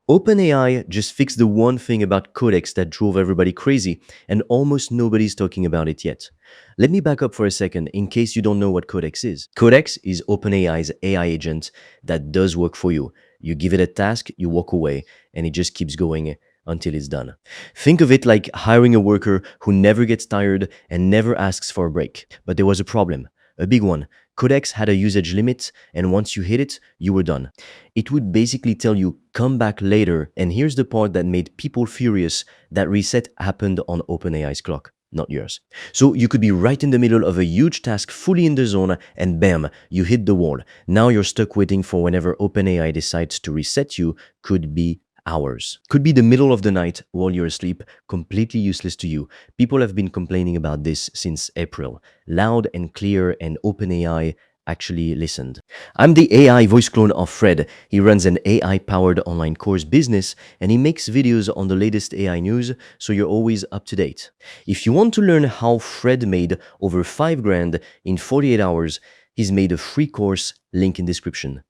OpenAI just fixed the one thing about Codex that drove everybody crazy, and almost nobody's talking about it yet. Let me back up for a second in case you don't know what Codex is. Codex is OpenAI's AI agent that does work for you. You give it a task, you walk away, and it just keeps going until it's done. Think of it like hiring a worker who never gets tired and never asks for a break. But there was a problem, a big one. Codex had a usage limit, and once you hit it, you were done. It would basically tell you, come back later, and here's the part that made people furious: that reset happened on OpenAI's clock, not yours. So you could be right in the middle of a huge task, fully in the zone, and bam, you hit the wall. Now you're stuck waiting for whenever OpenAI decides to reset you. Could be hours. Could be the middle of the night while you're asleep, completely useless to you. People have been complaining about this since April. Loud and clear, and OpenAI actually listened. I'm the AI voice clone of Fred. He runs an AI-powered online course business, and he makes videos on the latest AI news, so you're always up to date. If you want to learn how Fred made over 5 grand in 48 hours, he's made a free course, link in description.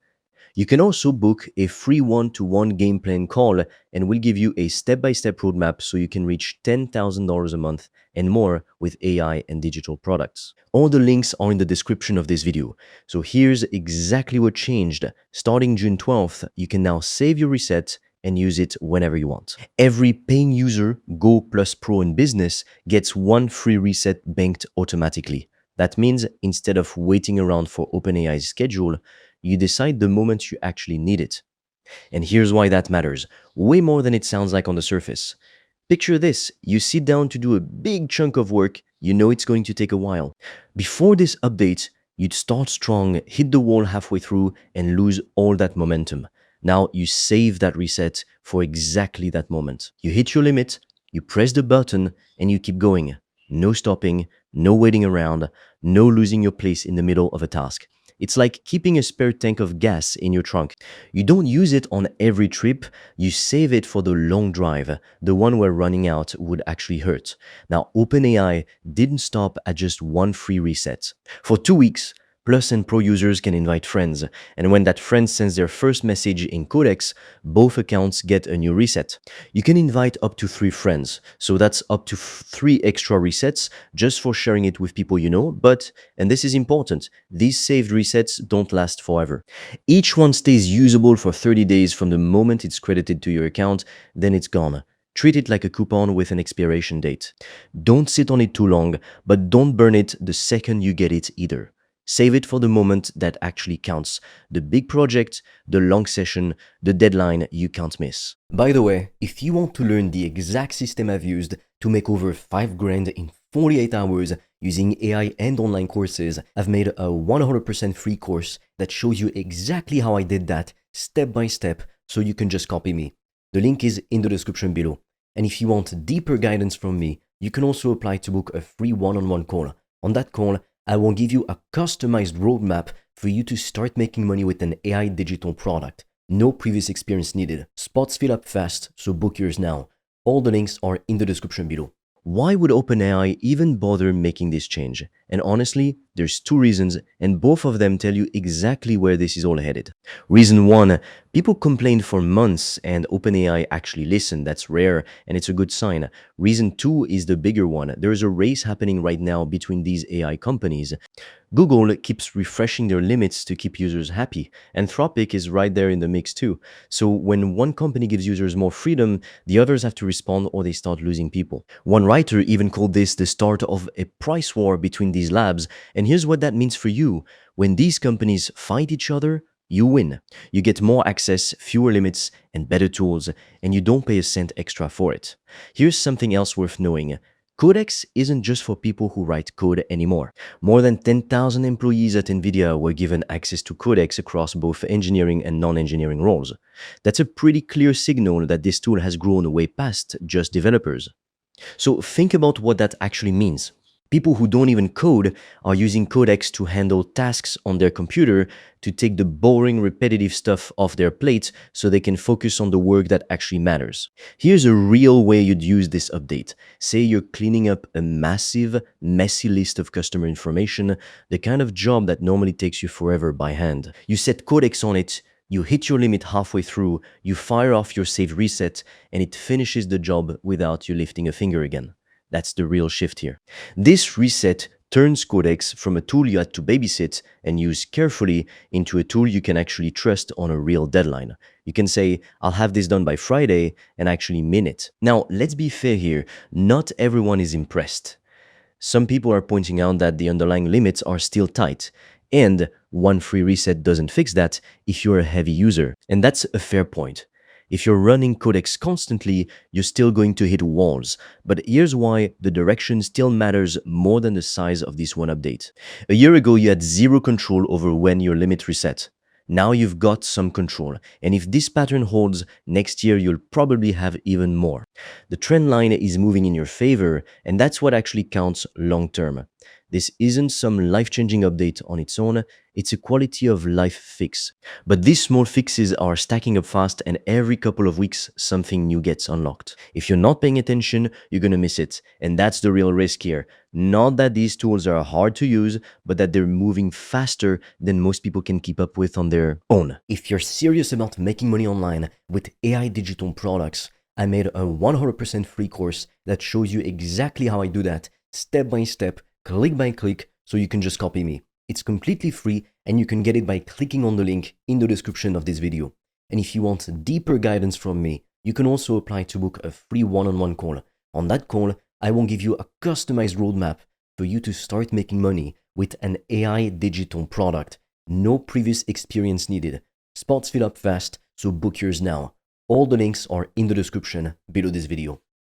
You can also book a free one-to-one game plan call, and we'll give you a step-by-step roadmap so you can reach $10,000 a month and more with AI and digital products. All the links are in the description of this video. So here's exactly what changed. Starting June 12th, you can now save your reset and use it whenever you want. Every paying user, Go Plus Pro in business, gets one free reset banked automatically. That means instead of waiting around for OpenAI's schedule, you decide the moment you actually need it. And here's why that matters, way more than it sounds like on the surface. Picture this: you sit down to do a big chunk of work, you know it's going to take a while. Before this update, you'd start strong, hit the wall halfway through, and lose all that momentum. Now you save that reset for exactly that moment. You hit your limit, you press the button, and you keep going. No stopping, no waiting around, no losing your place in the middle of a task. It's like keeping a spare tank of gas in your trunk. You don't use it on every trip, you save it for the long drive, the one where running out would actually hurt. Now, OpenAI didn't stop at just one free reset. For 2 weeks, Plus and Pro users can invite friends, and when that friend sends their first message in Codex, both accounts get a new reset. You can invite up to 3 friends, so that's up to 3 extra resets just for sharing it with people you know, but, and this is important, these saved resets don't last forever. Each one stays usable for 30 days from the moment it's credited to your account, then it's gone. Treat it like a coupon with an expiration date. Don't sit on it too long, but don't burn it the second you get it either. Save it for the moment that actually counts. The big project, the long session, the deadline you can't miss. By the way, if you want to learn the exact system I've used to make over 5 grand in 48 hours using AI and online courses, I've made a 100% free course that shows you exactly how I did that step by step, so you can just copy me. The link is in the description below. And if you want deeper guidance from me, you can also apply to book a free one-on-one call. On that call, I will give you a customized roadmap for you to start making money with an AI digital product. No previous experience needed. Spots fill up fast, so book yours now. All the links are in the description below. Why would OpenAI even bother making this change? And honestly, there's 2 reasons, and both of them tell you exactly where this is all headed. Reason 1, people complained for months and OpenAI actually listened. That's rare and it's a good sign. Reason 2 is the bigger one. There is a race happening right now between these AI companies. Google keeps refreshing their limits to keep users happy. Anthropic is right there in the mix too. So when one company gives users more freedom, the others have to respond or they start losing people. One writer even called this the start of a price war between these labs. And here's what that means for you. When these companies fight each other, you win. You get more access, fewer limits, and better tools, and you don't pay a cent extra for it. Here's something else worth knowing. Codex isn't just for people who write code anymore. More than 10,000 employees at NVIDIA were given access to Codex across both engineering and non-engineering roles. That's a pretty clear signal that this tool has grown way past just developers. So think about what that actually means. People who don't even code are using Codex to handle tasks on their computer, to take the boring, repetitive stuff off their plate so they can focus on the work that actually matters. Here's a real way you'd use this update. Say you're cleaning up a massive, messy list of customer information, the kind of job that normally takes you forever by hand. You set Codex on it, You hit your limit halfway through, you fire off your save reset, and it finishes the job without you lifting a finger again. That's the real shift here. This reset turns Codex from a tool you had to babysit and use carefully into a tool you can actually trust on a real deadline. You can say, I'll have this done by Friday, and actually mean it. Now, let's be fair here, not everyone is impressed. Some people are pointing out that the underlying limits are still tight, and one free reset doesn't fix that if you're a heavy user. And that's a fair point. If you're running Codex constantly, you're still going to hit walls. But here's why the direction still matters more than the size of this one update. A year ago, you had zero control over when your limit reset. Now you've got some control, and if this pattern holds, next year you'll probably have even more. The trend line is moving in your favor, and that's what actually counts long term. This isn't some life-changing update on its own, it's a quality of life fix. But these small fixes are stacking up fast, and every couple of weeks something new gets unlocked. If you're not paying attention, you're gonna miss it, and that's the real risk here. Not that these tools are hard to use, but that they're moving faster than most people can keep up with on their own. If you're serious about making money online with AI digital products, I made a 100% free course that shows you exactly how I do that, step by step, click by click, so you can just copy me. It's completely free, and you can get it by clicking on the link in the description of this video. And if you want deeper guidance from me, you can also apply to book a free one-on-one call. On that call, I will give you a customized roadmap for you to start making money with an AI digital product. No previous experience needed. Spots fill up fast, so book yours now. All the links are in the description below this video.